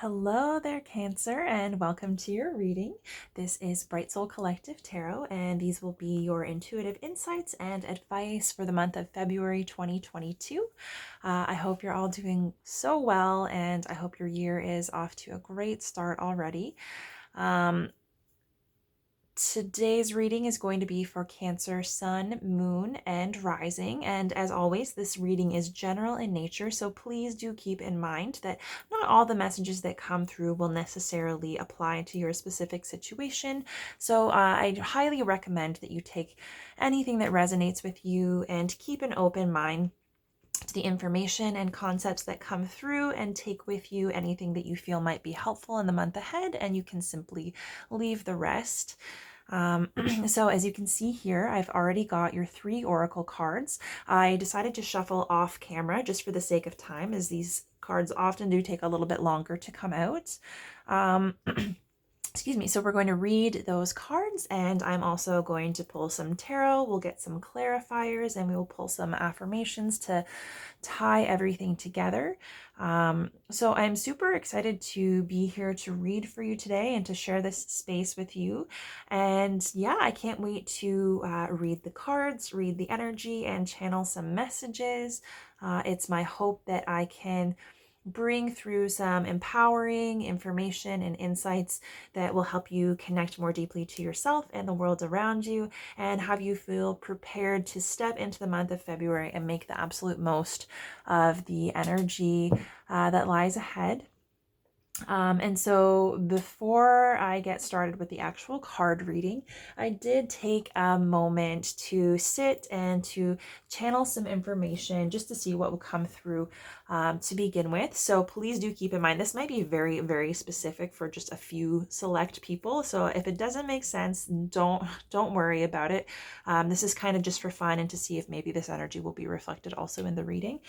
Hello there, Cancer, and welcome to your reading. This is Bright Soul Collective Tarot, and these will be your intuitive insights and advice for the month of February 2022. I hope you're all doing so well, and I hope your year is off to a great start already. Today's reading is going to be for Cancer, Sun, Moon, and Rising. And as always, this reading is general in nature, so please do keep in mind that not all the messages that come through will necessarily apply to your specific situation. So I highly recommend that you take anything that resonates with you and keep an open mind to the information and concepts that come through, and take with you anything that you feel might be helpful in the month ahead, and you can simply leave the rest. So as you can see here, I've already got your 3 oracle cards. I decided to shuffle off camera just for the sake of time, as these cards often do take a little bit longer to come out. Excuse me. So we're going to read those cards, and I'm also going to pull some tarot. We'll get some clarifiers, and we will pull some affirmations to tie everything together. So I'm super excited to be here to read for you today and to share this space with you. And yeah, I can't wait to read the cards, read the energy, and channel some messages. It's my hope that I can bring through some empowering information and insights that will help you connect more deeply to yourself and the world around you, and have you feel prepared to step into the month of February and make the absolute most of the energy that lies ahead. And so before I get started with the actual card reading, I did take a moment to sit and to channel some information just to see what will come through to begin with. So please do keep in mind, this might be very, very specific for just a few select people. So if it doesn't make sense, don't worry about it. This is kind of just for fun and to see if maybe this energy will be reflected also in the reading.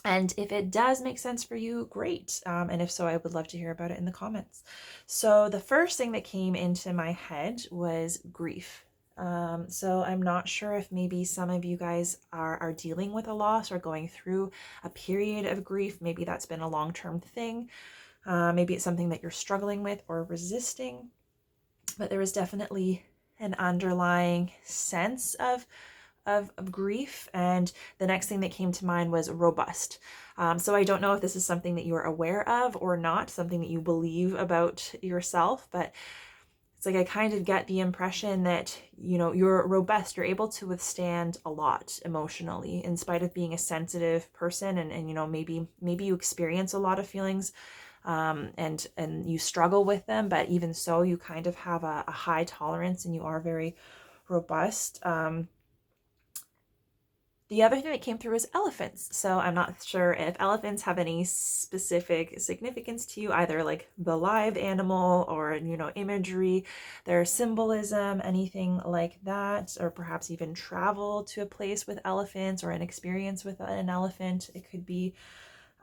And if it does make sense for you, great. And if so, I would love to hear about it in the comments. So the first thing that came into my head was grief. So I'm not sure if maybe some of you guys are dealing with a loss or going through a period of grief. Maybe that's been a long-term thing. Maybe it's something that you're struggling with or resisting. But there is definitely an underlying sense of grief. And the next thing that came to mind was robust. So I don't know if this is something that you're aware of or not, something that you believe about yourself, but it's like I kind of get the impression that, you're robust, you're able to withstand a lot emotionally, in spite of being a sensitive person, and maybe you experience a lot of feelings, and you struggle with them, but even so, you kind of have a high tolerance and you are very robust. The other thing that came through is elephants. So I'm not sure if elephants have any specific significance to you, either like the live animal or, imagery, their symbolism, anything like that, or perhaps even travel to a place with elephants or an experience with an elephant. It could be.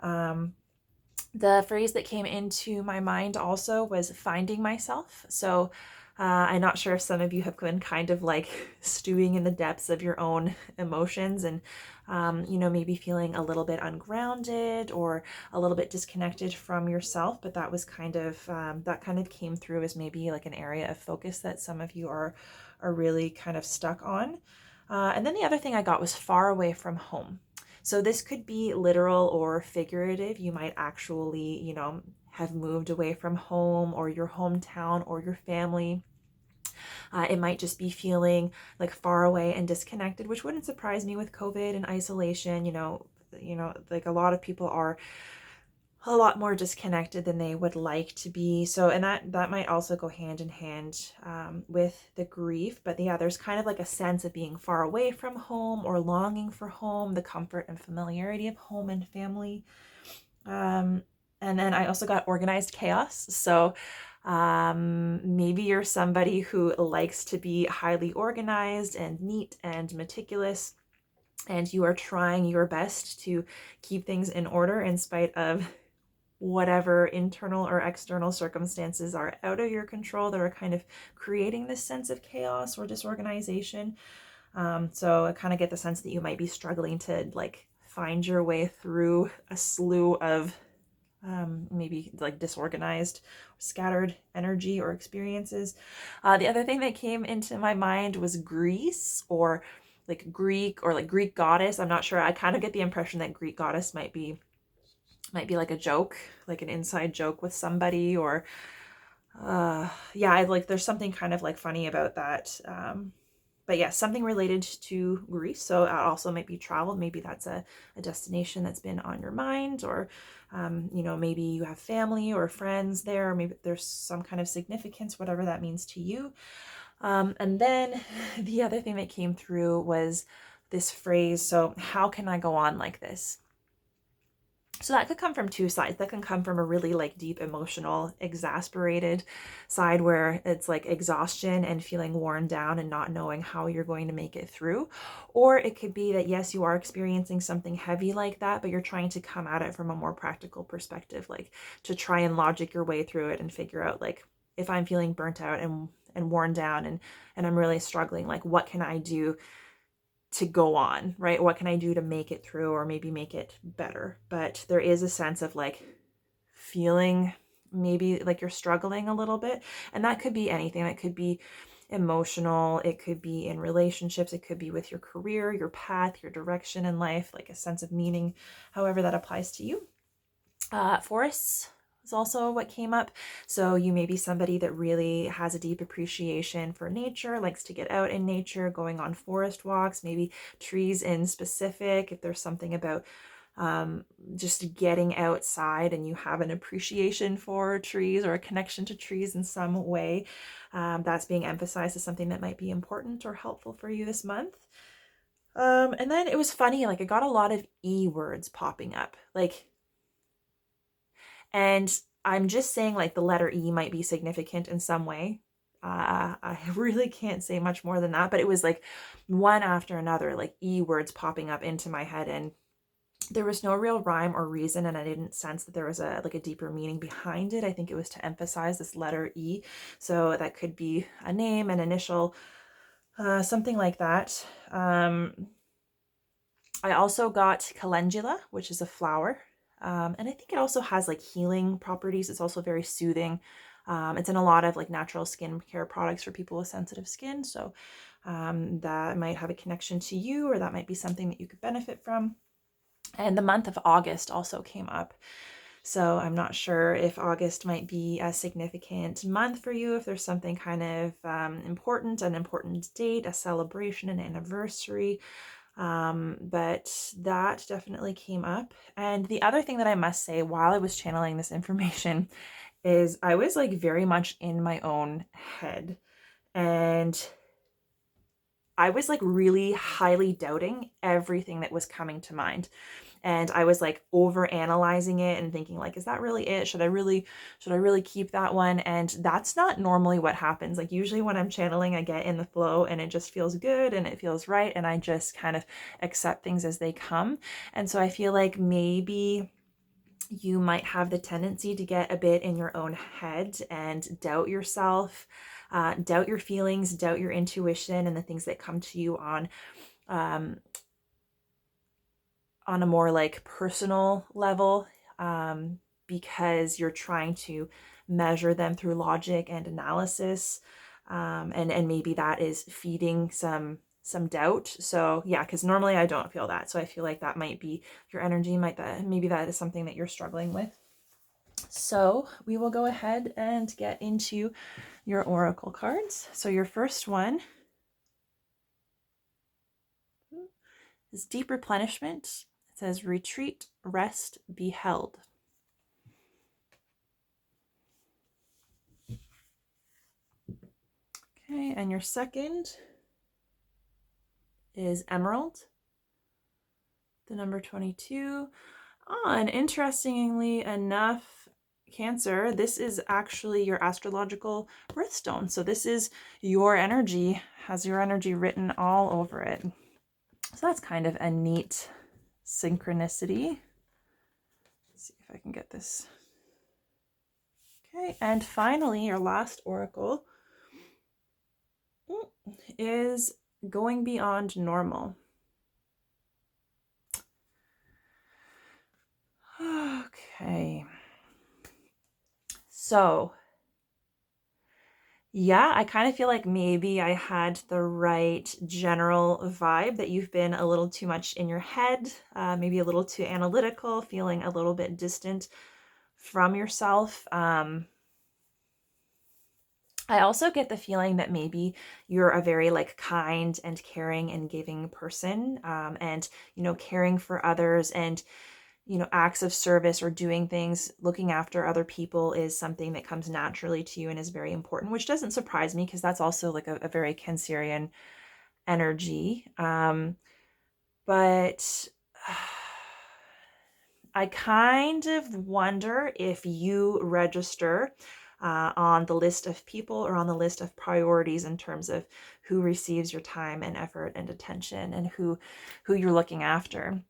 The phrase that came into my mind also was finding myself. So I'm not sure if some of you have been kind of like stewing in the depths of your own emotions and, maybe feeling a little bit ungrounded or a little bit disconnected from yourself. But that was that kind of came through as maybe like an area of focus that some of you are really kind of stuck on. And then the other thing I got was far away from home. So this could be literal or figurative. You might actually, have moved away from home or your hometown or your family. It might just be feeling like far away and disconnected, which wouldn't surprise me with COVID and isolation. Like a lot of people are a lot more disconnected than they would like to be. So, and that might also go hand in hand with the grief. But yeah, there's kind of like a sense of being far away from home or longing for home, the comfort and familiarity of home and family. And then I also got organized chaos. So maybe you're somebody who likes to be highly organized and neat and meticulous, and you are trying your best to keep things in order in spite of whatever internal or external circumstances are out of your control that are kind of creating this sense of chaos or disorganization. So I kind of get the sense that you might be struggling to like find your way through a slew of maybe like disorganized, scattered energy or experiences. The other thing that came into my mind was Greece, or like Greek, or like Greek goddess. I'm not sure. I kind of get the impression that Greek goddess might be like a joke, like an inside joke with somebody, or yeah, I like there's something kind of like funny about that. But yeah, something related to Greece. So it also might be travel. Maybe that's a destination that's been on your mind, or, you know, maybe you have family or friends there, or maybe there's some kind of significance, whatever that means to you. And then the other thing that came through was this phrase, so how can I go on like this? So that could come from two sides. That can come from a really like deep emotional, exasperated side where it's like exhaustion and feeling worn down and not knowing how you're going to make it through. Or it could be that, yes, you are experiencing something heavy like that, but you're trying to come at it from a more practical perspective, like to try and logic your way through it and figure out, like, if I'm feeling burnt out and worn down and I'm really struggling, like, what can I do to go on, right? What can I do to make it through, or maybe make it better? But there is a sense of like feeling maybe like you're struggling a little bit. And that could be anything. That could be emotional. It could be in relationships. It could be with your career, your path, your direction in life, like a sense of meaning, however that applies to you. Forests is also what came up. So you may be somebody that really has a deep appreciation for nature, likes to get out in nature, going on forest walks, maybe trees in specific. If there's something about just getting outside and you have an appreciation for trees or a connection to trees in some way, that's being emphasized as something that might be important or helpful for you this month. And then it was funny, like I got a lot of E words popping up, like, and I'm just saying like the letter E might be significant in some way. I really can't say much more than that, but it was like one after another, like E words popping up into my head, and there was no real rhyme or reason, and I didn't sense that there was a deeper meaning behind it. I think it was to emphasize this letter E. So that could be a name, an initial, something like that. I also got calendula, which is a flower. And I think it also has like healing properties. It's also very soothing. It's in a lot of like natural skincare products for people with sensitive skin. So that might have a connection to you, or that might be something that you could benefit from. And the month of August also came up. So I'm not sure if August might be a significant month for you, if there's something kind of important, an important date, a celebration, an anniversary. But that definitely came up. And the other thing that I must say while I was channeling this information is I was like very much in my own head, and I was like really highly doubting everything that was coming to mind. And I was like over analyzing it and thinking like, is that really it? Should I really keep that one? And that's not normally what happens. Like usually when I'm channeling, I get in the flow and it just feels good and it feels right. And I just kind of accept things as they come. And so I feel like maybe you might have the tendency to get a bit in your own head and doubt yourself, doubt your feelings, doubt your intuition and the things that come to you um, on a more like personal level, because you're trying to measure them through logic and analysis, and maybe that is feeding some doubt. So yeah, because normally I don't feel that, so I feel like that might be your energy, maybe that is something that you're struggling with. So we will go ahead and get into your oracle cards. So your first one is Deep Replenishment. It says retreat, rest, be held. Okay, and your second is Emerald, the number 22. And interestingly enough, Cancer, this is actually your astrological birthstone. So this is your energy, has your energy written all over it. So that's kind of a neat synchronicity. Let's see if I can get this. Okay, and finally, your last oracle is Going Beyond Normal. Okay. So yeah, I kind of feel like maybe I had the right general vibe, that you've been a little too much in your head, maybe a little too analytical, feeling a little bit distant from yourself. I also get the feeling that maybe you're a very like kind and caring and giving person, and caring for others, and acts of service or doing things, looking after other people is something that comes naturally to you and is very important, which doesn't surprise me because that's also like a very Cancerian energy. But I kind of wonder if you register on the list of people or on the list of priorities in terms of who receives your time and effort and attention, and who you're looking after.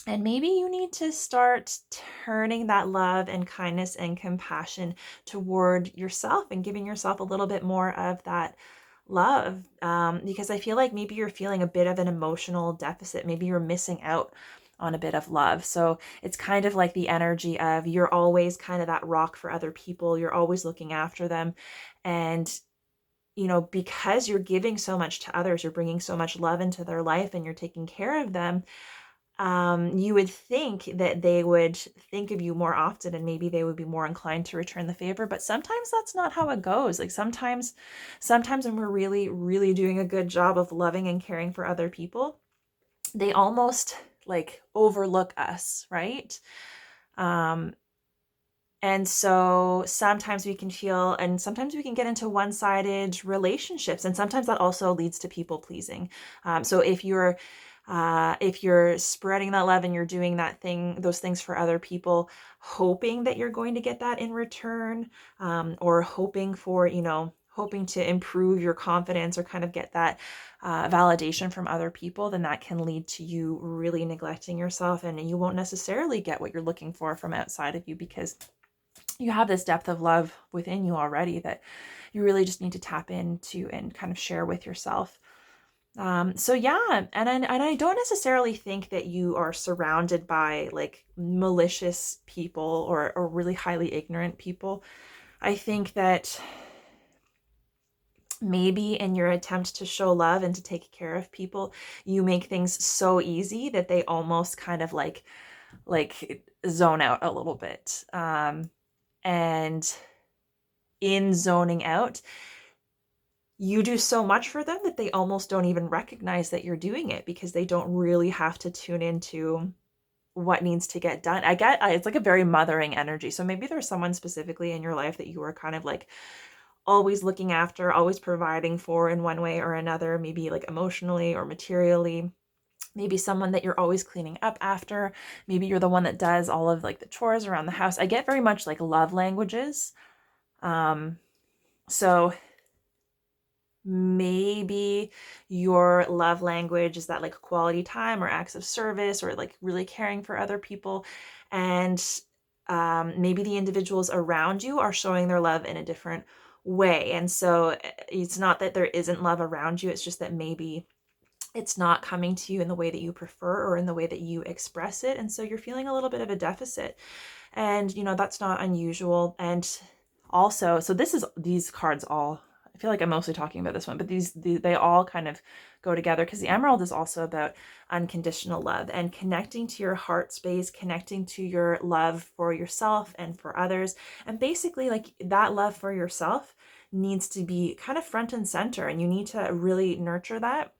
And maybe you need to start turning that love and kindness and compassion toward yourself and giving yourself a little bit more of that love. Because I feel like maybe you're feeling a bit of an emotional deficit. Maybe you're missing out on a bit of love. So it's kind of like the energy of you're always kind of that rock for other people. You're always looking after them. And because you're giving so much to others, you're bringing so much love into their life and you're taking care of them, you would think that they would think of you more often and maybe they would be more inclined to return the favor. But sometimes that's not how it goes. Like sometimes when we're really, really doing a good job of loving and caring for other people, they almost like overlook us, right? Um, and so sometimes we can feel, and sometimes we can get into one-sided relationships, and sometimes that also leads to people pleasing. So if you're spreading that love and you're doing those things for other people, hoping that you're going to get that in return, or hoping to improve your confidence or kind of get that validation from other people, then that can lead to you really neglecting yourself, and you won't necessarily get what you're looking for from outside of you, because you have this depth of love within you already that you really just need to tap into and kind of share with yourself. So yeah, and I don't necessarily think that you are surrounded by like malicious people or really highly ignorant people. I think that maybe in your attempt to show love and to take care of people, you make things so easy that they almost kind of like zone out a little bit. And in zoning out, you do so much for them that they almost don't even recognize that you're doing it, because they don't really have to tune into what needs to get done. It's like a very mothering energy. So maybe there's someone specifically in your life that you are kind of like always looking after, always providing for in one way or another, maybe like emotionally or materially. Maybe someone that you're always cleaning up after. Maybe you're the one that does all of like the chores around the house. I get very much like love languages. So maybe your love language is that like quality time or acts of service or like really caring for other people. And maybe the individuals around you are showing their love in a different way. And so it's not that there isn't love around you, it's just that maybe it's not coming to you in the way that you prefer or in the way that you express it. And so you're feeling a little bit of a deficit. And, that's not unusual. And also, so these cards all, I feel like I'm mostly talking about this one, but they all kind of go together, because the emerald is also about unconditional love and connecting to your heart space, connecting to your love for yourself and for others. And basically, like, that love for yourself needs to be kind of front and center, and you need to really nurture that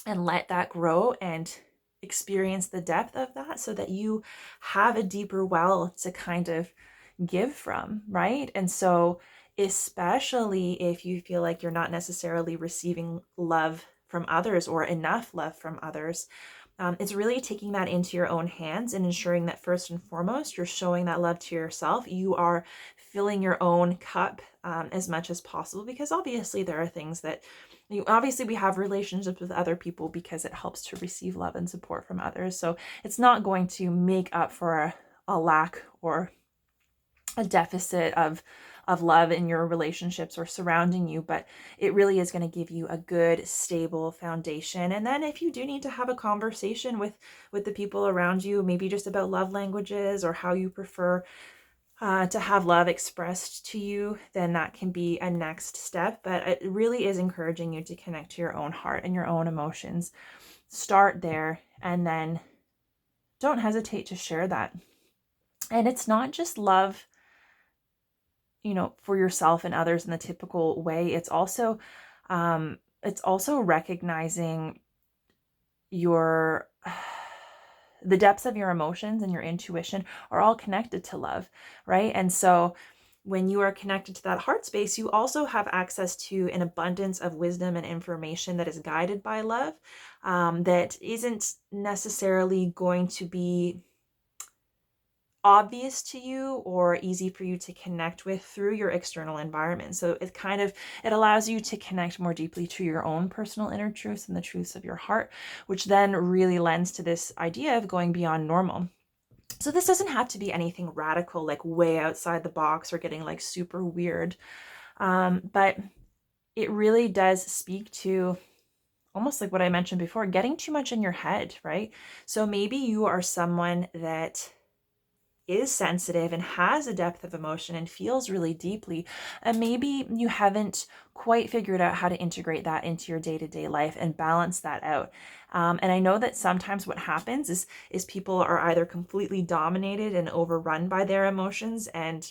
and let that grow and experience the depth of that, so that you have a deeper well to kind of give from, right? And so, especially if you feel like you're not necessarily receiving love from others or enough love from others, it's really taking that into your own hands and ensuring that first and foremost, you're showing that love to yourself. You are filling your own cup as much as possible, because obviously there are things that obviously we have relationships with other people because it helps to receive love and support from others. So it's not going to make up for a lack or a deficit of love in your relationships or surrounding you, but it really is going to give you a good, stable foundation. And then if you do need to have a conversation with the people around you, maybe just about love languages or how you prefer to have love expressed to you, then that can be a next step. But it really is encouraging you to connect to your own heart and your own emotions. Start there, and then don't hesitate to share that. And it's not just love, for yourself and others in the typical way. It's also recognizing your the depths of your emotions and your intuition are all connected to love, right? And so when you are connected to that heart space, you also have access to an abundance of wisdom and information that is guided by love, that isn't necessarily going to be obvious to you or easy for you to connect with through your external environment. So it allows you to connect more deeply to your own personal inner truths and the truths of your heart, which then really lends to this idea of going beyond normal. So this doesn't have to be anything radical, like way outside the box or getting like super weird. But it really does speak to almost like what I mentioned before, getting too much in your head, right? So maybe you are someone that is sensitive and has a depth of emotion and feels really deeply, and maybe you haven't quite figured out how to integrate that into your day-to-day life and balance that out. And I know that sometimes what happens is people are either completely dominated and overrun by their emotions, and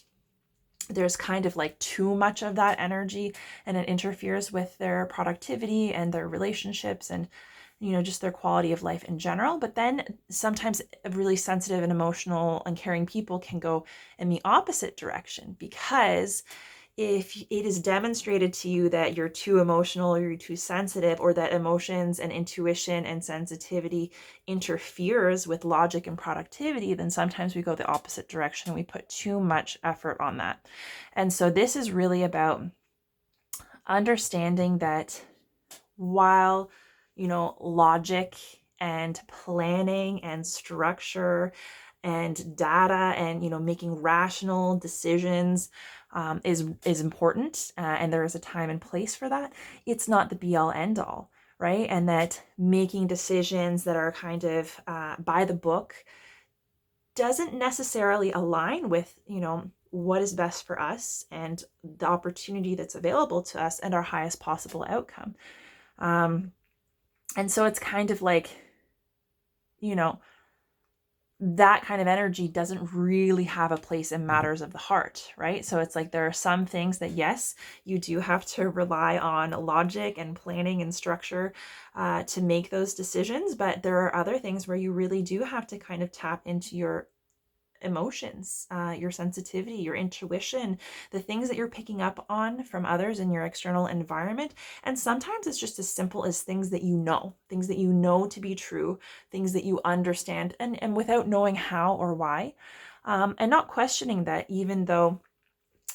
there's kind of like too much of that energy, and it interferes with their productivity and their relationships and just their quality of life in general. But then sometimes really sensitive and emotional and caring people can go in the opposite direction, because if it is demonstrated to you that you're too emotional or you're too sensitive, or that emotions and intuition and sensitivity interferes with logic and productivity, then sometimes we go the opposite direction and we put too much effort on that. And so this is really about understanding that while logic and planning and structure and data and making rational decisions is important, and there is a time and place for that, it's not the be all end all, right? And that making decisions that are kind of by the book doesn't necessarily align with what is best for us and the opportunity that's available to us and our highest possible outcome. And so it's kind of like, that kind of energy doesn't really have a place in matters of the heart, right? So it's like there are some things that, yes, you do have to rely on logic and planning and structure to make those decisions. But there are other things where you really do have to kind of tap into your emotions, your sensitivity, your intuition, the things that you're picking up on from others in your external environment. And sometimes it's just as simple as things that you know to be true, things that you understand, and without knowing how or why, and not questioning that, even though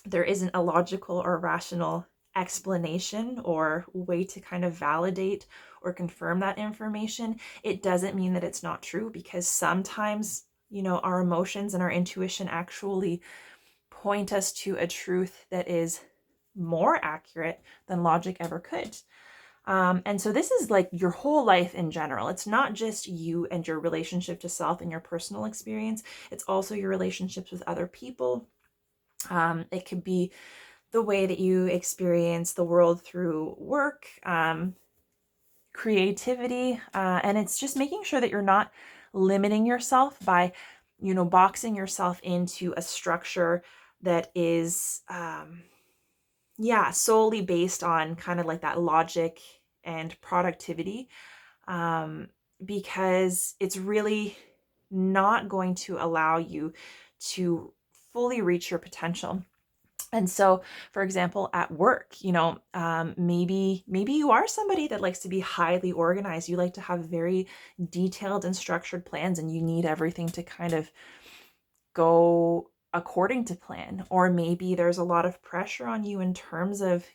there isn't a logical or rational explanation or way to kind of validate or confirm that information. It doesn't mean that it's not true, because sometimes our emotions and our intuition actually point us to a truth that is more accurate than logic ever could. And so this is like your whole life in general. It's not just you and your relationship to self and your personal experience. It's also your relationships with other people. It could be the way that you experience the world through work, creativity, and it's just making sure that you're not limiting yourself by, boxing yourself into a structure that is, solely based on kind of like that logic and productivity, because it's really not going to allow you to fully reach your potential. And so, for example, at work, maybe you are somebody that likes to be highly organized. You like to have very detailed and structured plans, and you need everything to kind of go according to plan. Or maybe there's a lot of pressure on you in terms of,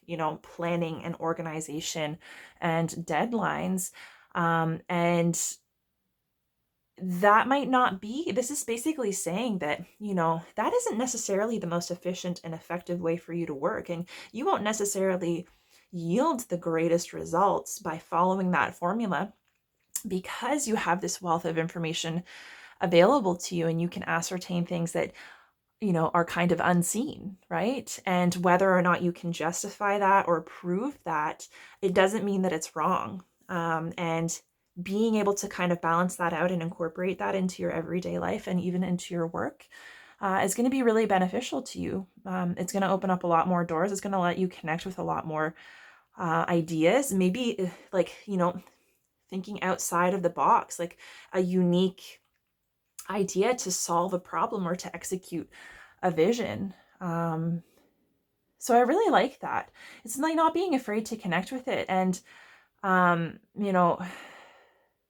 planning and organization and deadlines. And that might not be, this is basically saying that, that isn't necessarily the most efficient and effective way for you to work. And you won't necessarily yield the greatest results by following that formula, because you have this wealth of information available to you, and you can ascertain things that are kind of unseen, right? And whether or not you can justify that or prove that, it doesn't mean that it's wrong. And being able to kind of balance that out and incorporate that into your everyday life and even into your work is going to be really beneficial to you. It's going to open up a lot more doors. It's going to let you connect with a lot more ideas. Maybe thinking outside of the box, like a unique idea to solve a problem or to execute a vision. So I really like that. It's like not being afraid to connect with it and,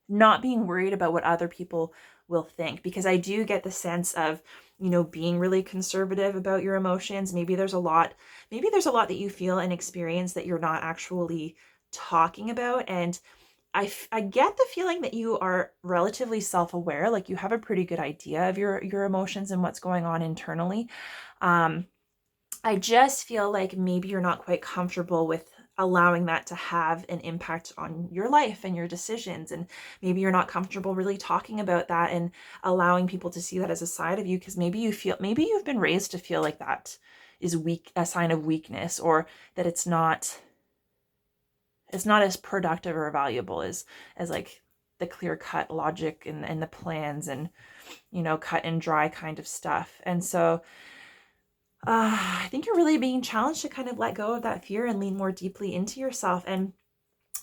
not being worried about what other people will think, because I do get the sense of, being really conservative about your emotions. Maybe there's a lot that you feel and experience that you're not actually talking about. And I get the feeling that you are relatively self-aware, like you have a pretty good idea of your emotions and what's going on internally. I just feel like maybe you're not quite comfortable with allowing that to have an impact on your life and your decisions. And maybe you're not comfortable really talking about that and allowing people to see that as a side of you, because maybe you've been raised to feel like that is a sign of weakness, or that it's not as productive or valuable as like the clear cut logic and the plans and, cut and dry kind of stuff. And so I think you're really being challenged to kind of let go of that fear and lean more deeply into yourself. And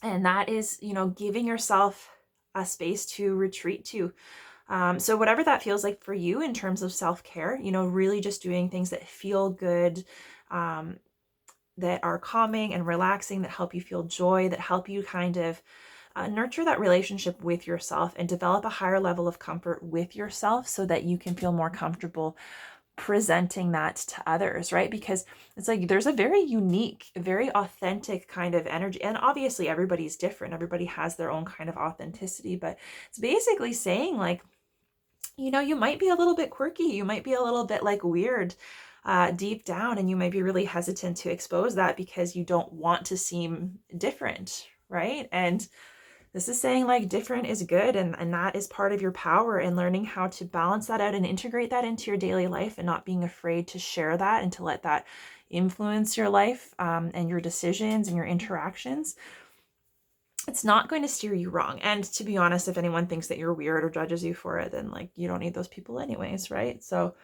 that is, giving yourself a space to retreat to. So whatever that feels like for you in terms of self-care, really just doing things that feel good, that are calming and relaxing, that help you feel joy, that help you kind of nurture that relationship with yourself and develop a higher level of comfort with yourself so that you can feel more comfortable presenting that to others, right? Because it's like there's a very unique, very authentic kind of energy. And obviously everybody's different. Everybody has their own kind of authenticity, but it's basically saying like, you might be a little bit quirky. You might be a little bit like weird deep down, and you might be really hesitant to expose that because you don't want to seem different, right? And this is saying like different is good, and that is part of your power, and learning how to balance that out and integrate that into your daily life and not being afraid to share that and to let that influence your life and your decisions and your interactions. It's not going to steer you wrong. And to be honest, if anyone thinks that you're weird or judges you for it, then like you don't need those people anyways, right? So,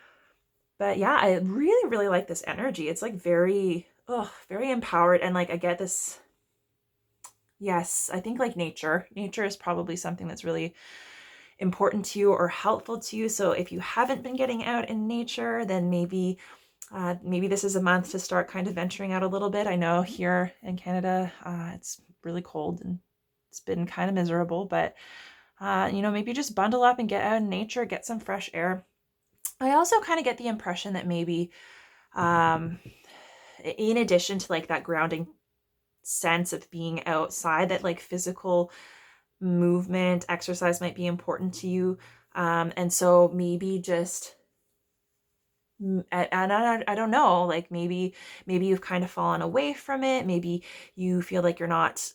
but yeah, I really, really like this energy. It's like very empowered. And like I get this. Yes, I think like nature is probably something that's really important to you or helpful to you. So if you haven't been getting out in nature, then maybe this is a month to start kind of venturing out a little bit. I know here in Canada, it's really cold and it's been kind of miserable, but maybe just bundle up and get out in nature, get some fresh air. I also kind of get the impression that maybe, in addition to like that grounding sense of being outside, that like physical movement, exercise might be important to you. And so maybe just, and I don't know, like maybe you've kind of fallen away from it. Maybe you feel like you're not,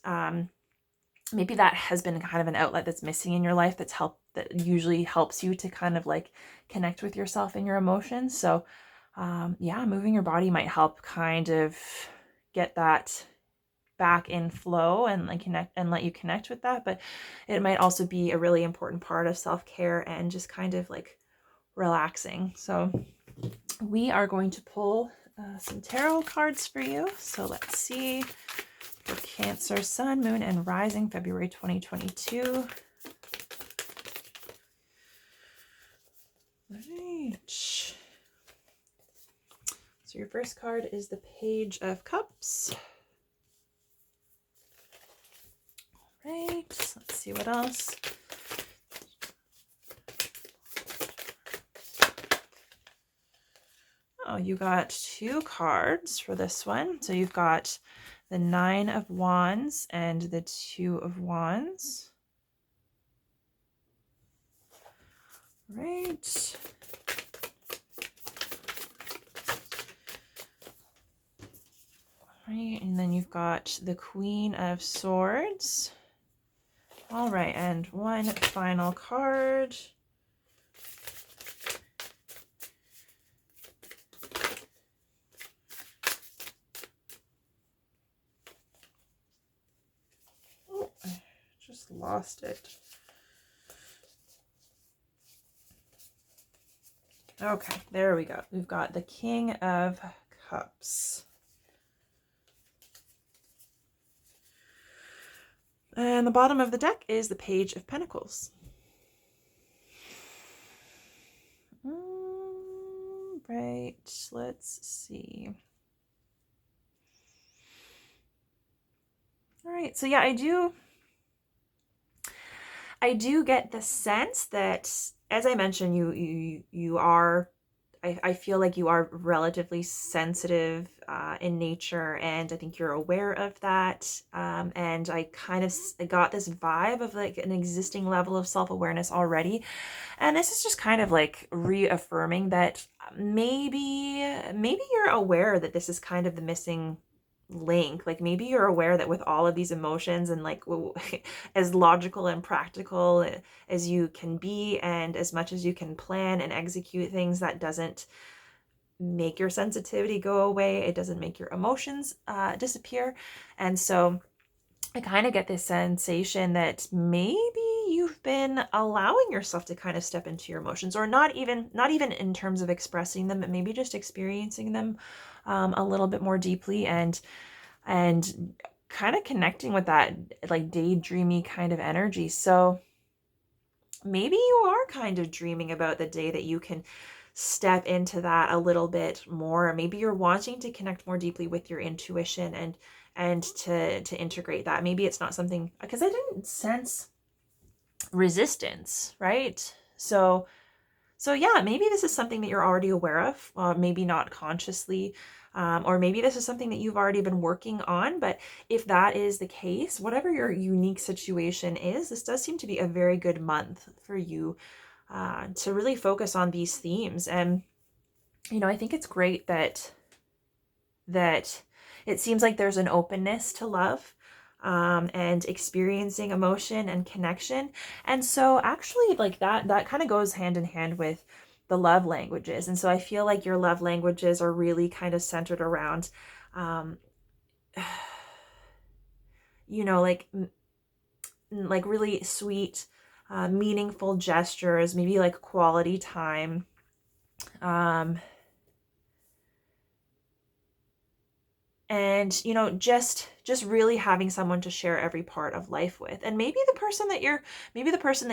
maybe that has been kind of an outlet that's missing in your life that usually helps you to kind of like connect with yourself and your emotions. So moving your body might help kind of get that back in flow and like connect and let you connect with that. But it might also be a really important part of self-care and just kind of like relaxing. So we are going to pull some tarot cards for you. So let's see for Cancer, Sun, Moon, and Rising, February 2022. All right. So your first card is the Page of Cups. Right, let's see what else. Oh, you got two cards for this one. So you've got the Nine of Wands and the Two of Wands. Right. Right, and then you've got the Queen of Swords. All right, and one final card. lost it. Okay, there we go. We've got the King of Cups. And the bottom of the deck is the Page of Pentacles. Right, let's see. All right, so yeah, I do get the sense that, as I mentioned, you are, I feel like you are relatively sensitive in nature, and I think you're aware of that. And I kind of got this vibe of like an existing level of self-awareness already. And this is just kind of like reaffirming that maybe you're aware that this is kind of the missing link. Like maybe you're aware that with all of these emotions and like as logical and practical as you can be, and as much as you can plan and execute things, that doesn't make your sensitivity go away. It doesn't make your emotions disappear. And so I kind of get this sensation that maybe you've been allowing yourself to kind of step into your emotions, or not even in terms of expressing them, but maybe just experiencing them a little bit more deeply, and kind of connecting with that like daydreamy kind of energy. So maybe you are kind of dreaming about the day that you can step into that a little bit more. Maybe you're wanting to connect more deeply with your intuition and to integrate that. Maybe it's not something, because I didn't sense resistance, right? So yeah, maybe this is something that you're already aware of, maybe not consciously, or maybe this is something that you've already been working on. But if that is the case, whatever your unique situation is, this does seem to be a very good month for you to really focus on these themes. And, I think it's great that it seems like there's an openness to love and experiencing emotion and connection. And so actually like that kind of goes hand in hand with the love languages. And so I feel like your love languages are really kind of centered around, like really sweet, meaningful gestures, maybe like quality time. And just really having someone to share every part of life with. And maybe the person that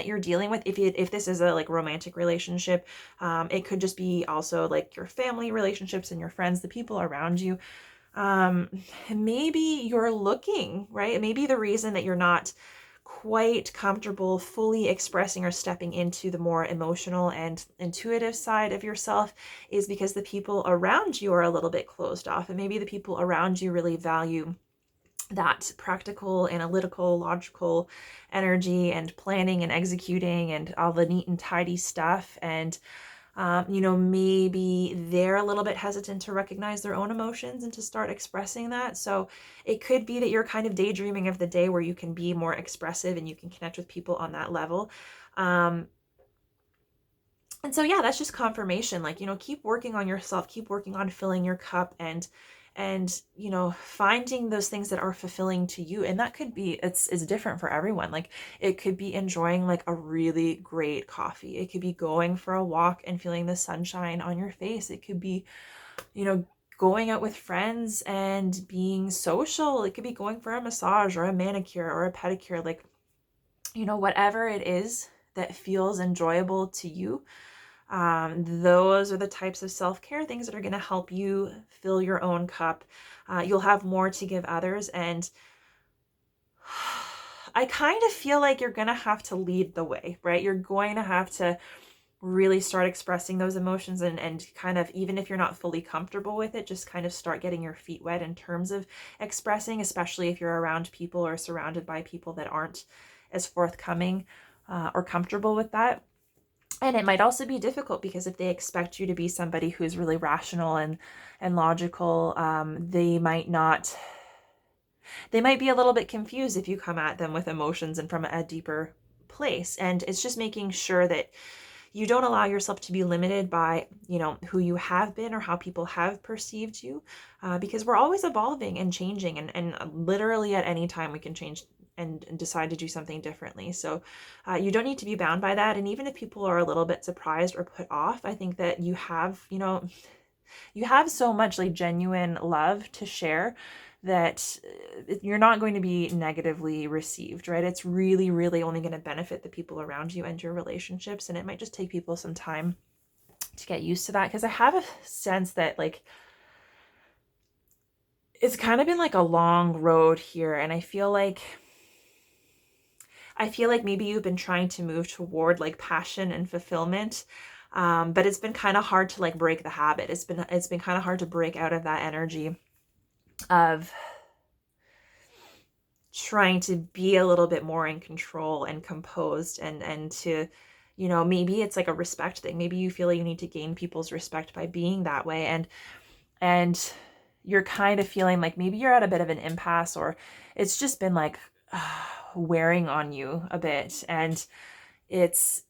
you're dealing with, if this is a like romantic relationship, it could just be also like your family relationships and your friends, the people around you. Maybe you're looking, right? Maybe the reason that you're not quite comfortable fully expressing or stepping into the more emotional and intuitive side of yourself is because the people around you are a little bit closed off. And maybe the people around you really value that practical, analytical, logical energy and planning and executing and all the neat and tidy stuff. And maybe they're a little bit hesitant to recognize their own emotions and to start expressing that. So it could be that you're kind of daydreaming of the day where you can be more expressive and you can connect with people on that level. And so, yeah, that's just confirmation. Like, keep working on yourself, keep working on filling your cup and finding those things that are fulfilling to you. And that could be, it's different for everyone. Like it could be enjoying like a really great coffee. It could be going for a walk and feeling the sunshine on your face. It could be, going out with friends and being social. It could be going for a massage or a manicure or a pedicure. Like, whatever it is that feels enjoyable to you. Those are the types of self-care things that are going to help you fill your own cup. You'll have more to give others. And I kind of feel like you're going to have to lead the way, right? You're going to have to really start expressing those emotions and kind of, even if you're not fully comfortable with it, just kind of start getting your feet wet in terms of expressing, especially if you're around people or surrounded by people that aren't as forthcoming or comfortable with that. And it might also be difficult because if they expect you to be somebody who's really rational and logical, they might be a little bit confused if you come at them with emotions and from a deeper place. And it's just making sure that you don't allow yourself to be limited by, who you have been or how people have perceived you, because we're always evolving and changing, and literally at any time we can change and decide to do something differently. So you don't need to be bound by that. And even if people are a little bit surprised or put off, I think that you have, you have so much like genuine love to share that you're not going to be negatively received, right? It's really, really only going to benefit the people around you and your relationships. And it might just take people some time to get used to that. Because I have a sense that like it's kind of been like a long road here. And I feel like maybe you've been trying to move toward like passion and fulfillment. But it's been kind of hard to like break the habit. It's been kind of hard to break out of that energy of trying to be a little bit more in control and composed and to, maybe it's like a respect thing. Maybe you feel like you need to gain people's respect by being that way. And you're kind of feeling like maybe you're at a bit of an impasse, or it's just been like wearing on you a bit, and it's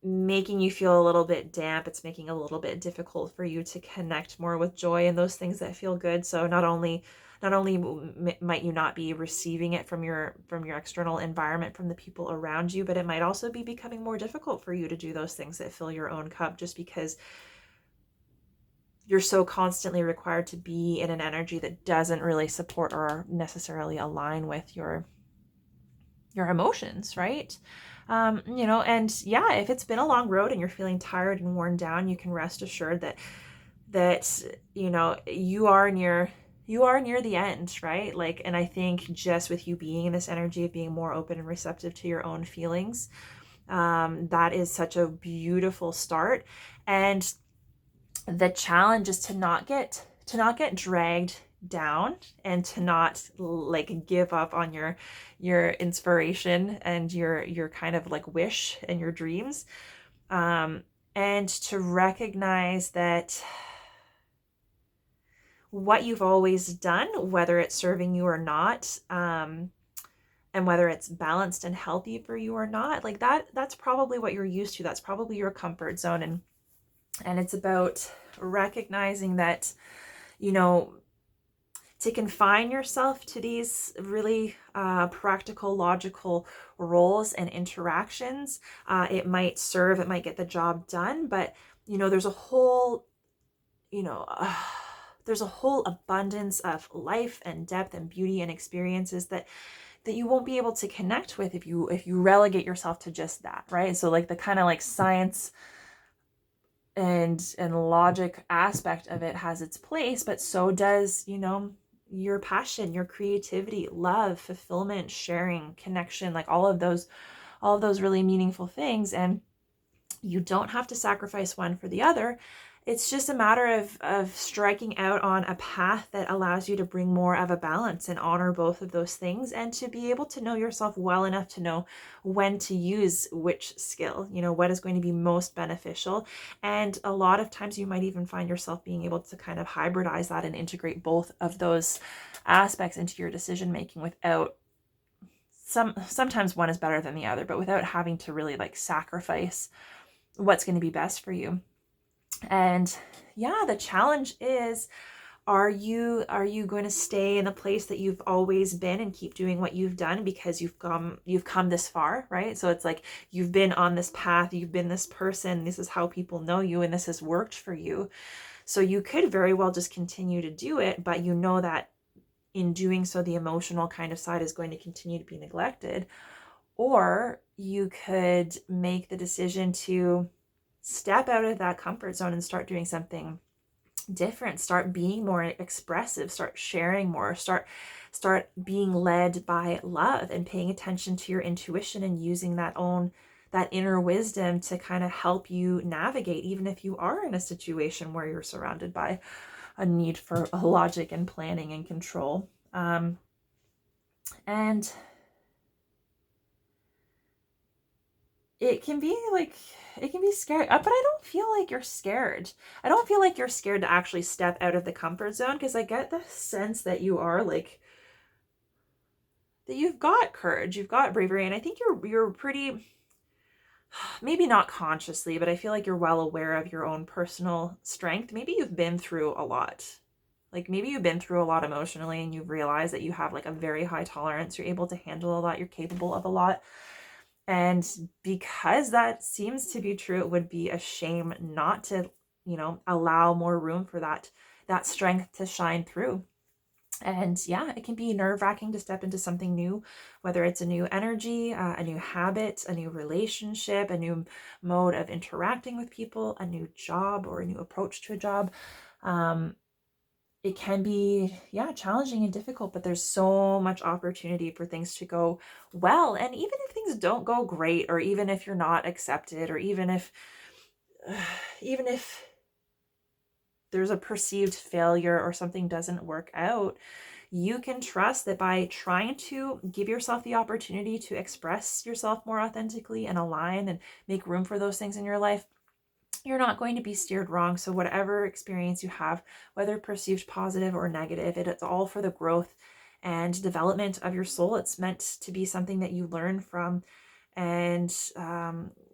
making you feel a little bit damp. It's making it a little bit difficult for you to connect more with joy and those things that feel good. So not only might you not be receiving it from your external environment, from the people around you, but it might also be becoming more difficult for you to do those things that fill your own cup, just because you're so constantly required to be in an energy that doesn't really support or necessarily align with your emotions, right? And yeah, if it's been a long road and you're feeling tired and worn down, you can rest assured that you are near the end, right? Like, and I think just with you being in this energy of being more open and receptive to your own feelings, that is such a beautiful start. And the challenge is to not get dragged down, and to not like give up on your inspiration and your kind of like wish and your dreams, and to recognize that what you've always done, whether it's serving you or not, and whether it's balanced and healthy for you or not, like that's probably what you're used to. That's probably your comfort zone. And it's about recognizing that, to confine yourself to these really practical, logical roles and interactions, it might get the job done, but there's a whole, there's a whole abundance of life and depth and beauty and experiences that you won't be able to connect with if you relegate yourself to just that, right? So like the kind of like science and logic aspect of it has its place, but so does, your passion, your creativity, love, fulfillment, sharing, connection, like all of those really meaningful things. And you don't have to sacrifice one for the other. It's just a matter of striking out on a path that allows you to bring more of a balance and honor both of those things, and to be able to know yourself well enough to know when to use which skill, what is going to be most beneficial. And a lot of times you might even find yourself being able to kind of hybridize that and integrate both of those aspects into your decision making without sometimes one is better than the other, but without having to really like sacrifice what's going to be best for you. And yeah, the challenge is, are you going to stay in the place that you've always been and keep doing what you've done because you've come this far, right? So it's like you've been on this path, you've been this person, this is how people know you, and this has worked for you. So you could very well just continue to do it, but you know that in doing so, the emotional kind of side is going to continue to be neglected. Or you could make the decision to step out of that comfort zone and start doing something different, start being more expressive, start sharing more, start being led by love and paying attention to your intuition and using that inner wisdom to kind of help you navigate, even if you are in a situation where you're surrounded by a need for logic and planning and control. And it can be scary, but I don't feel like you're scared. I don't feel like you're scared to actually step out of the comfort zone, because I get the sense that you are like, that you've got courage, you've got bravery, and I think you're pretty, maybe not consciously, but I feel like you're well aware of your own personal strength. Maybe you've been through a lot. Like maybe you've been through a lot emotionally and you've realized that you have like a very high tolerance. You're able to handle a lot. You're capable of a lot. And because that seems to be true, it would be a shame not to, allow more room for that strength to shine through. And yeah, it can be nerve-wracking to step into something new, whether it's a new energy, a new habit, a new relationship, a new mode of interacting with people, a new job, or a new approach to a job. It can be, yeah, challenging and difficult, but there's so much opportunity for things to go well. And even if things don't go great, or even if you're not accepted, or even if there's a perceived failure or something doesn't work out, you can trust that by trying to give yourself the opportunity to express yourself more authentically and align and make room for those things in your life, you're not going to be steered wrong. So whatever experience you have, whether perceived positive or negative, it's all for the growth and development of your soul. It's meant to be something that you learn from. And,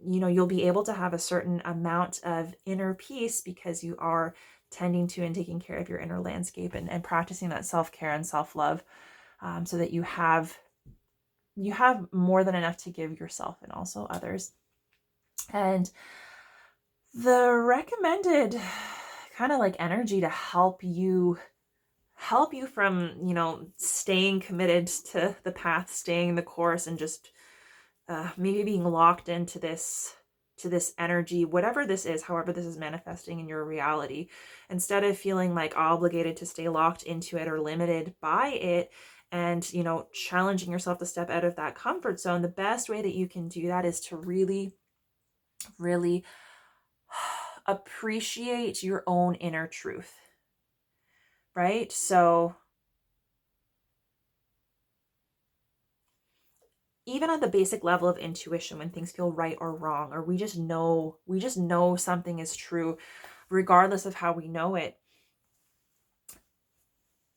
you'll be able to have a certain amount of inner peace because you are tending to and taking care of your inner landscape and practicing that self-care and self-love, so that you have more than enough to give yourself and also others. And the recommended kind of like energy to help you from, staying committed to the path, staying the course, and just maybe being locked into this energy, whatever this is, however this is manifesting in your reality, instead of feeling like obligated to stay locked into it or limited by it, and challenging yourself to step out of that comfort zone. The best way that you can do that is to really, really appreciate your own inner truth, right? So even on the basic level of intuition, when things feel right or wrong, or we just know something is true, regardless of how we know it,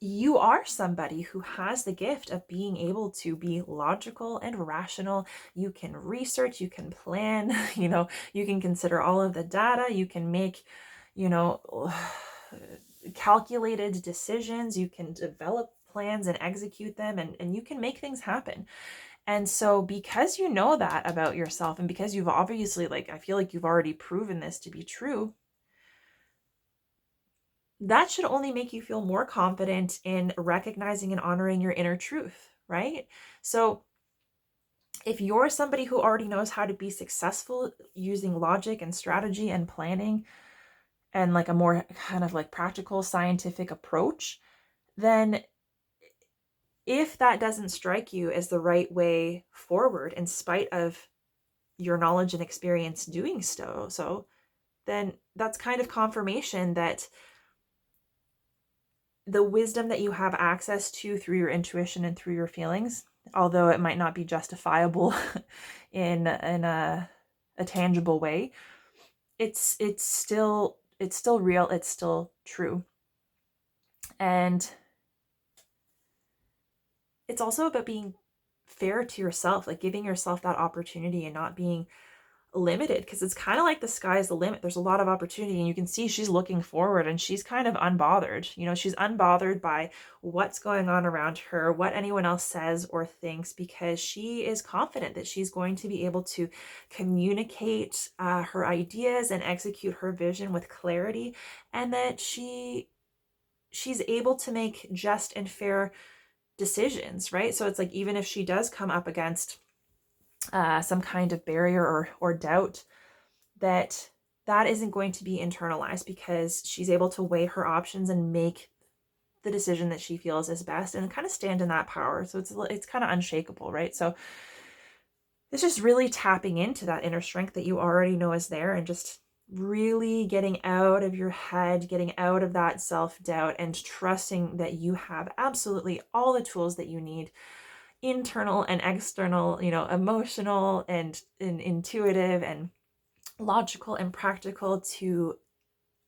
you are somebody who has the gift of being able to be logical and rational. You can research, you can plan, you can consider all of the data, you can make, calculated decisions, you can develop plans and execute them, and you can make things happen. And so because you know that about yourself, and because you've obviously, I feel like you've already proven this to be true, that should only make you feel more confident in recognizing and honoring your inner truth, right? So if you're somebody who already knows how to be successful using logic and strategy and planning and a more kind of practical scientific approach, then if that doesn't strike you as the right way forward, in spite of your knowledge and experience doing so, then that's kind of confirmation that the wisdom that you have access to through your intuition and through your feelings, although it might not be justifiable in a tangible way, it's still real, it's still true. And it's also about being fair to yourself, giving yourself that opportunity and not being limited, because it's kind of like the sky's the limit. There's a lot of opportunity, and you can see she's looking forward, and she's kind of unbothered. She's unbothered by what's going on around her, what anyone else says or thinks, because she is confident that she's going to be able to communicate her ideas and execute her vision with clarity, and that she's able to make just and fair decisions, right? So it's even if she does come up against some kind of barrier or doubt, that isn't going to be internalized, because she's able to weigh her options and make the decision that she feels is best and kind of stand in that power. So it's kind of unshakable, right? So it's just really tapping into that inner strength that you already know is there, and just really getting out of your head, getting out of that self-doubt, and trusting that you have absolutely all the tools that you need, internal and external, emotional and intuitive and logical and practical, to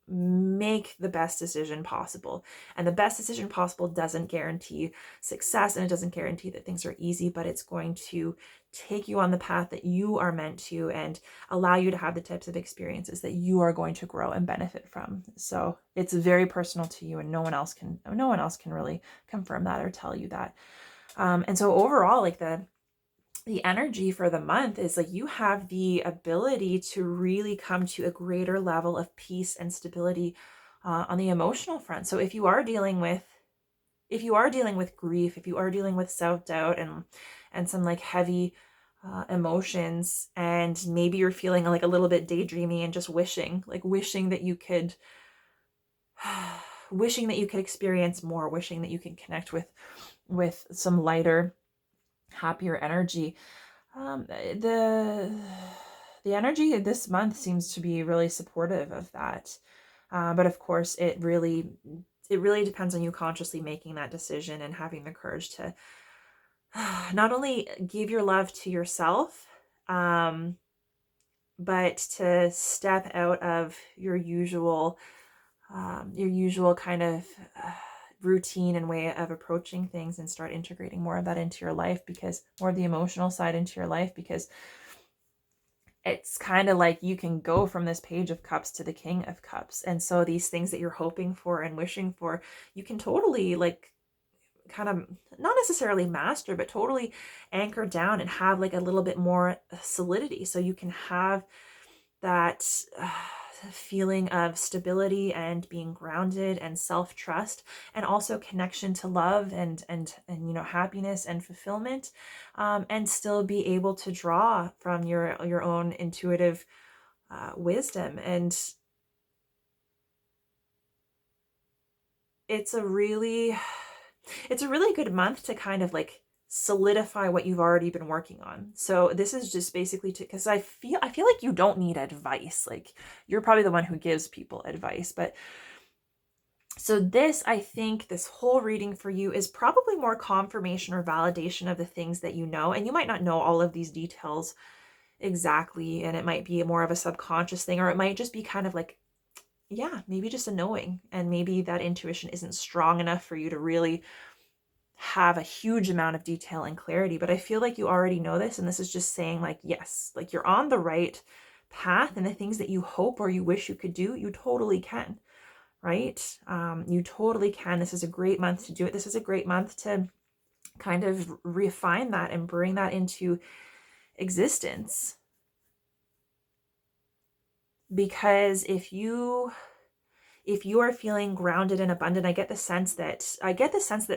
make the best decision possible. And the best decision possible doesn't guarantee success, and it doesn't guarantee that things are easy, but it's going to take you on the path that you are meant to and allow you to have the types of experiences that you are going to grow and benefit from. So it's very personal to you, and no one else can really confirm that or tell you that. And so overall, like the energy for the month is like you have the ability to really come to a greater level of peace and stability on the emotional front. So if you are dealing with grief, if you are dealing with self-doubt and some like heavy emotions, and maybe you're feeling like a little bit daydreamy and just wishing that you could experience more, wishing that you can connect with some lighter, happier energy. The energy this month seems to be really supportive of that. But of course, it really depends on you consciously making that decision and having the courage to not only give your love to yourself, but to step out of your usual kind of routine and way of approaching things, and start integrating more of that into your life, because more of the emotional side into your life, because it's kind of like you can go from this Page of Cups to the King of Cups. And so these things that you're hoping for and wishing for, you can totally like kind of not necessarily master, but totally anchor down and have like a little bit more solidity. So you can have that feeling of stability and being grounded and self-trust, and also connection to love and happiness and fulfillment, and still be able to draw from your own intuitive wisdom. And it's a really good month to kind of like solidify what you've already been working on. So this is just basically because I feel like you don't need advice. Like, you're probably the one who gives people advice. But so this, I think this whole reading for you is probably more confirmation or validation of the things that you know. And you might not know all of these details exactly, and it might be more of a subconscious thing, or it might just be kind of like, yeah, maybe just a knowing, and maybe that intuition isn't strong enough for you to really have a huge amount of detail and clarity. But I feel like you already know this, and this is just saying like, yes, like you're on the right path, and the things that you hope or you wish you could do, you totally can, right? You totally can. This is a great month to do it. This is a great month to kind of refine that and bring that into existence. Because if you are feeling grounded and abundant, I get the sense that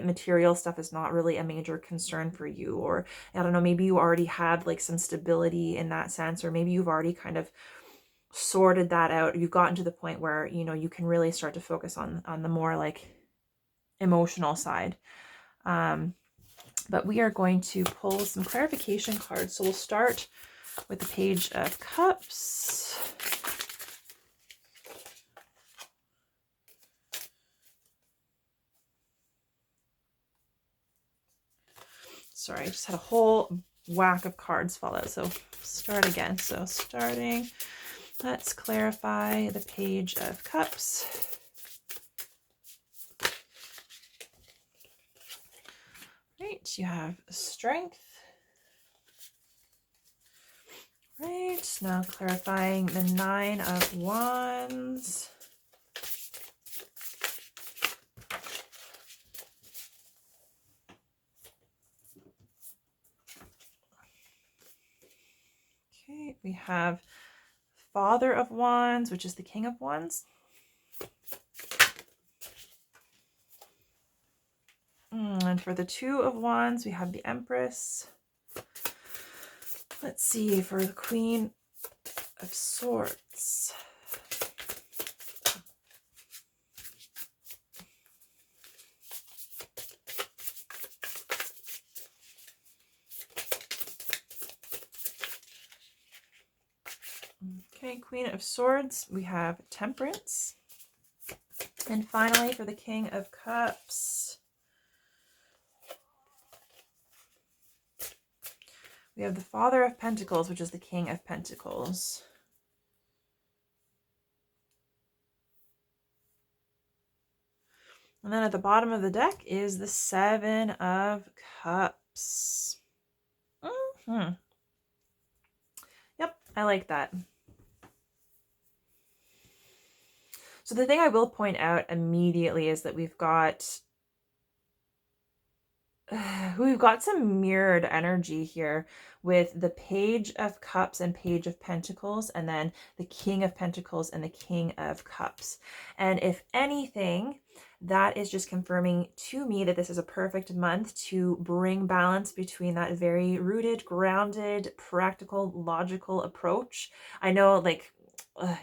material stuff is not really a major concern for you. Or I don't know, maybe you already have like some stability in that sense, or maybe you've already kind of sorted that out. You've gotten to the point where, you can really start to focus on the more like emotional side. But we are going to pull some clarification cards. So we'll start with the Page of Cups. Sorry, I just had a whole whack of cards fall out. So start again. So starting, let's clarify the Page of Cups. Right, you have strength. Right, now clarifying the Nine of Wands. Okay, we have Father of Wands, which is the King of Wands. And for the Two of Wands, we have the Empress. Let's see, for the Queen of Swords. Okay, Queen of Swords, we have Temperance. And finally, for the King of Cups, we have the Father of Pentacles, which is the King of Pentacles. And then at the bottom of the deck is the Seven of Cups. Yep, I like that. So the thing I will point out immediately is that we've got some mirrored energy here with the Page of Cups and Page of Pentacles, and then the King of Pentacles and the King of Cups. And if anything, that is just confirming to me that this is a perfect month to bring balance between that very rooted, grounded, practical, logical approach. I know, like,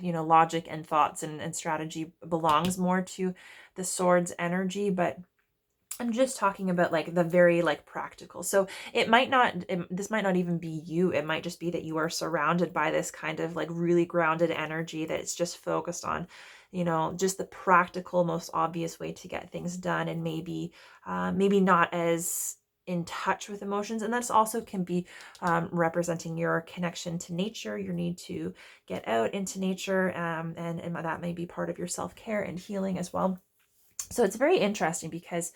logic and thoughts and strategy belongs more to the Swords energy, but I'm just talking about like the very like practical. So this might not even be you. It might just be that you are surrounded by this kind of like really grounded energy that's just focused on, just the practical, most obvious way to get things done, and maybe not as in touch with emotions. And that's also can be representing your connection to nature, your need to get out into nature, and that may be part of your self-care and healing as well. So it's very interesting because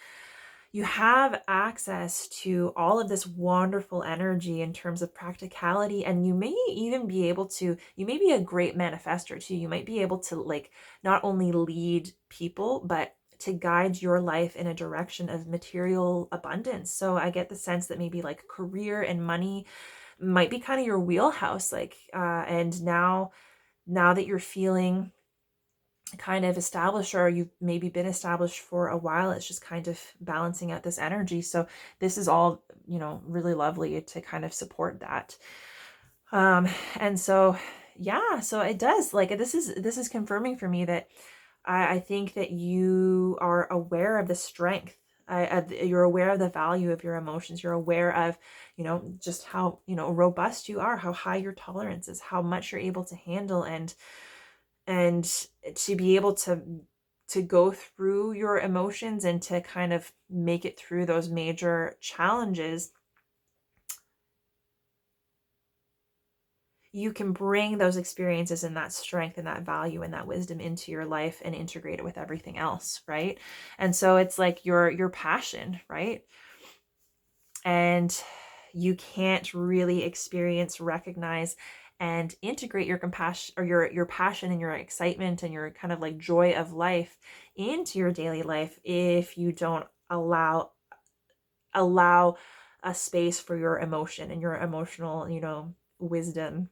you have access to all of this wonderful energy in terms of practicality, and you may even be able to, you may be a great manifestor too. You might be able to like not only lead people, but to guide your life in a direction of material abundance. So I get the sense that maybe like career and money might be kind of your wheelhouse, and now that you're feeling kind of established, or you've maybe been established for a while, it's just kind of balancing out this energy. So this is all, really lovely to kind of support that. And so, yeah, so it does, like, this is confirming for me that I think that you are aware of the strength. You're aware of the value of your emotions. You're aware of, just how, robust you are, how high your tolerance is, how much you're able to handle, and to be able to go through your emotions and to kind of make it through those major challenges. You can bring those experiences and that strength and that value and that wisdom into your life and integrate it with everything else, right? And so it's like your passion, right? And you can't really experience, recognize, and integrate your compassion or your passion and your excitement and your kind of like joy of life into your daily life if you don't allow a space for your emotion and your emotional, wisdom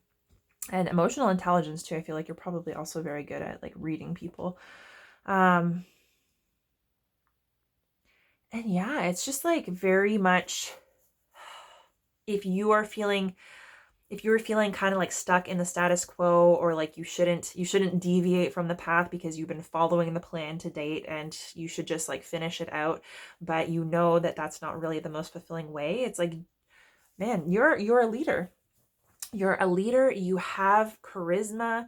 and emotional intelligence too. I feel like you're probably also very good at like reading people. And yeah, it's just like very much, if you are feeling kind of like stuck in the status quo, or like you shouldn't deviate from the path because you've been following the plan to date and you should just like finish it out, but you know that that's not really the most fulfilling way. It's like, man, you're a leader. You're a leader. You have charisma.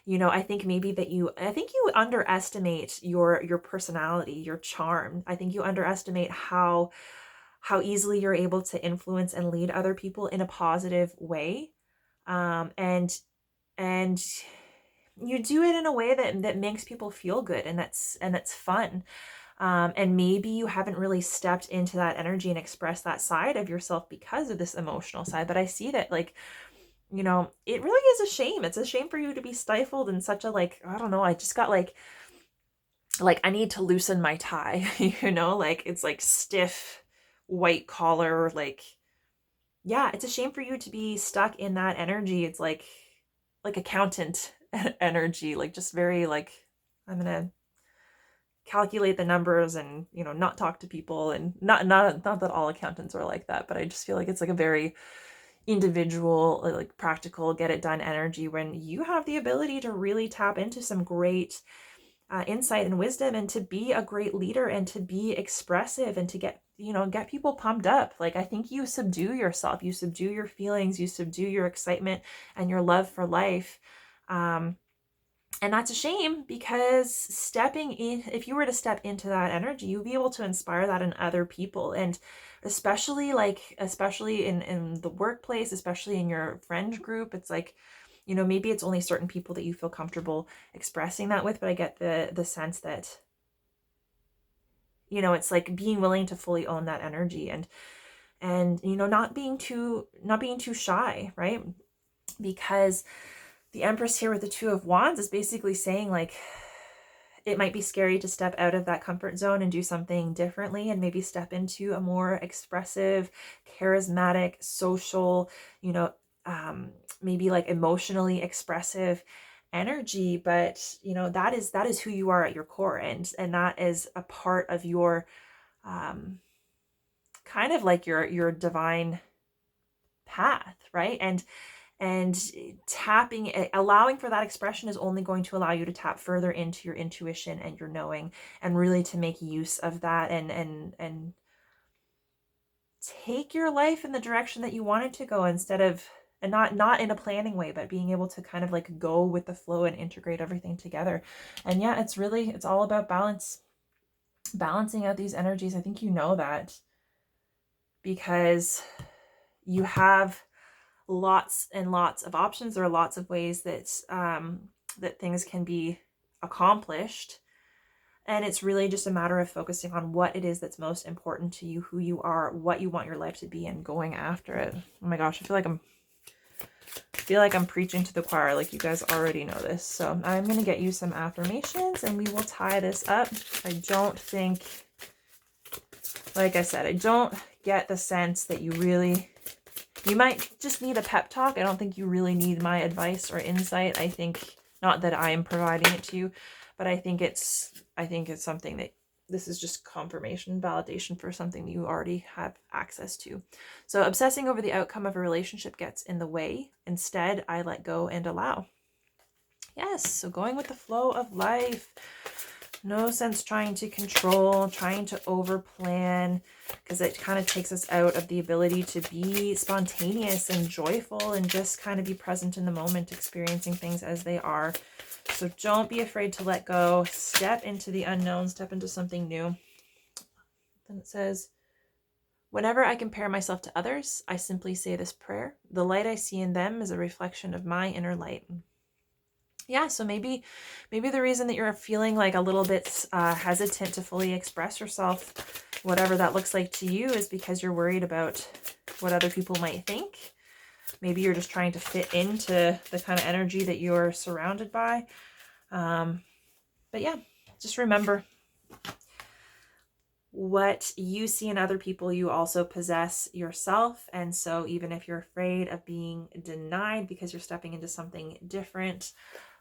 I think you underestimate your personality, your charm. I think you underestimate how easily you're able to influence and lead other people in a positive way. And you do it in a way that makes people feel good, and that's fun. And maybe you haven't really stepped into that energy and expressed that side of yourself because of this emotional side. But I see that, like, it really is a shame. It's a shame for you to be stifled in such a, like, I don't know, I just got like I need to loosen my tie, like it's like stiff white collar, like, yeah, it's a shame for you to be stuck in that energy. It's like accountant energy, like just very like, I'm gonna calculate the numbers and not talk to people, and not that all accountants are like that, but I just feel like it's like a very individual, like practical, get it done energy, when you have the ability to really tap into some great insight and wisdom, and to be a great leader, and to be expressive, and to get people pumped up. Like, I think you subdue yourself, you subdue your feelings, you subdue your excitement and your love for life. And that's a shame, because if you were to step into that energy, you'll be able to inspire that in other people. And especially in the workplace, especially in your friend group, it's like, maybe it's only certain people that you feel comfortable expressing that with, but I get the sense that it's like being willing to fully own that energy, and not being too shy, right? Because the Empress here with the Two of Wands is basically saying, like, it might be scary to step out of that comfort zone and do something differently, and maybe step into a more expressive, charismatic, social, maybe like emotionally expressive energy. But that is who you are at your core, and that is a part of your kind of like your divine path, right? And allowing for that expression is only going to allow you to tap further into your intuition and your knowing, and really to make use of that, and take your life in the direction that you want it to go, instead of, and not in a planning way, but being able to kind of like go with the flow and integrate everything together. And yeah, it's all about balancing out these energies. I think that, because you have lots and lots of options. There are lots of ways that that things can be accomplished, and it's really just a matter of focusing on what it is that's most important to you, who you are, what you want your life to be, and going after it. Oh my gosh, I feel like I'm preaching to the choir, like you guys already know this. So I'm going to get you some affirmations and we will tie this up. I don't think, like I said, I don't get the sense that you might just need a pep talk. I don't think you really need my advice or insight. I think, not that I am providing it to you, but I think it's something that, this is just confirmation, validation for something that you already have access to. So obsessing over the outcome of a relationship gets in the way. Instead, I let go and allow. Yes, so going with the flow of life. No sense trying to control, trying to overplan, because it kind of takes us out of the ability to be spontaneous and joyful and just kind of be present in the moment, experiencing things as they are. So don't be afraid to let go. Step into the unknown, step into something new. Then it says, whenever I compare myself to others, I simply say this prayer. The light I see in them is a reflection of my inner light. Yeah, so maybe the reason that you're feeling like a little bit hesitant to fully express yourself, whatever that looks like to you, is because you're worried about what other people might think. Maybe you're just trying to fit into the kind of energy that you're surrounded by. But yeah, just remember, what you see in other people, you also possess yourself. And so even if you're afraid of being denied because you're stepping into something different,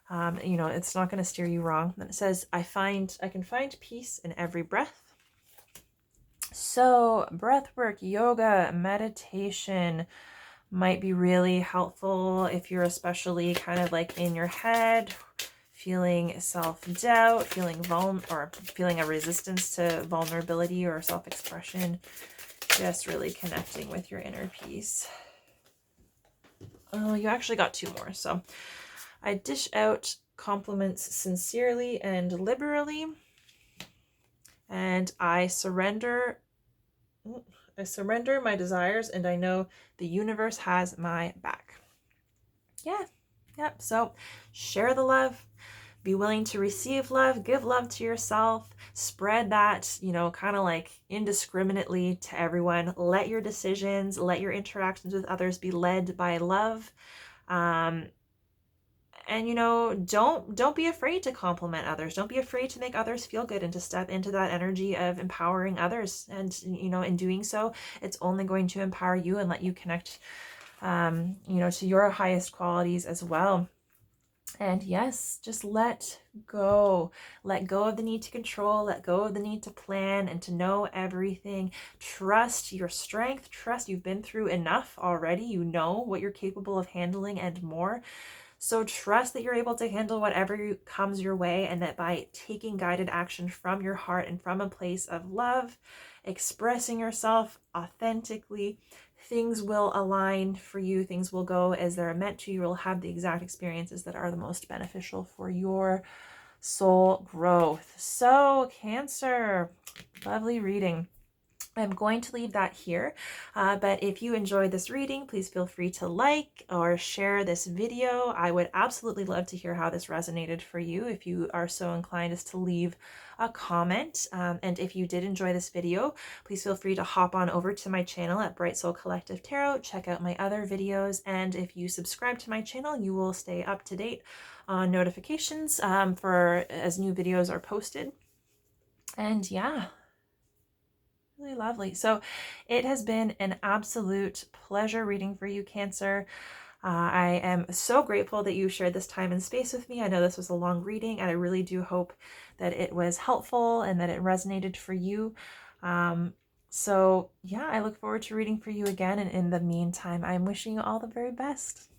it's not going to steer you wrong. Then it says, I can find peace in every breath. So breath work, yoga, meditation might be really helpful if you're especially kind of like in your head, feeling self-doubt, feeling a resistance to vulnerability or self-expression. Just really connecting with your inner peace. Oh, you actually got two more. So I dish out compliments sincerely and liberally, and I surrender my desires, and I know the universe has my back. Yep. So share the love, be willing to receive love, give love to yourself, spread that, kind of like indiscriminately to everyone. Let your decisions, let your interactions with others be led by love. And don't be afraid to compliment others. Don't be afraid to make others feel good and to step into that energy of empowering others. And in doing so, it's only going to empower you and let you connect to your highest qualities as well. And yes, just let go of the need to control, let go of the need to plan and to know everything. Trust your strength, trust you've been through enough already. You know what you're capable of handling and more. So trust that you're able to handle whatever comes your way, and that by taking guided action from your heart and from a place of love, expressing yourself authentically, things will align for you. Things will go as they're meant to. You will have the exact experiences that are the most beneficial for your soul growth. So Cancer, lovely reading. I'm going to leave that here, but if you enjoyed this reading, please feel free to like or share this video. I would absolutely love to hear how this resonated for you. If you are so inclined as to leave a comment, and if you did enjoy this video, please feel free to hop on over to my channel at Bright Soul Collective Tarot, check out my other videos, and if you subscribe to my channel, you will stay up to date on notifications for as new videos are posted. And yeah, really lovely. So it has been an absolute pleasure reading for you, Cancer. I am so grateful that you shared this time and space with me. I know this was a long reading, and I really do hope that it was helpful and that it resonated for you. So yeah, I look forward to reading for you again. And in the meantime, I'm wishing you all the very best.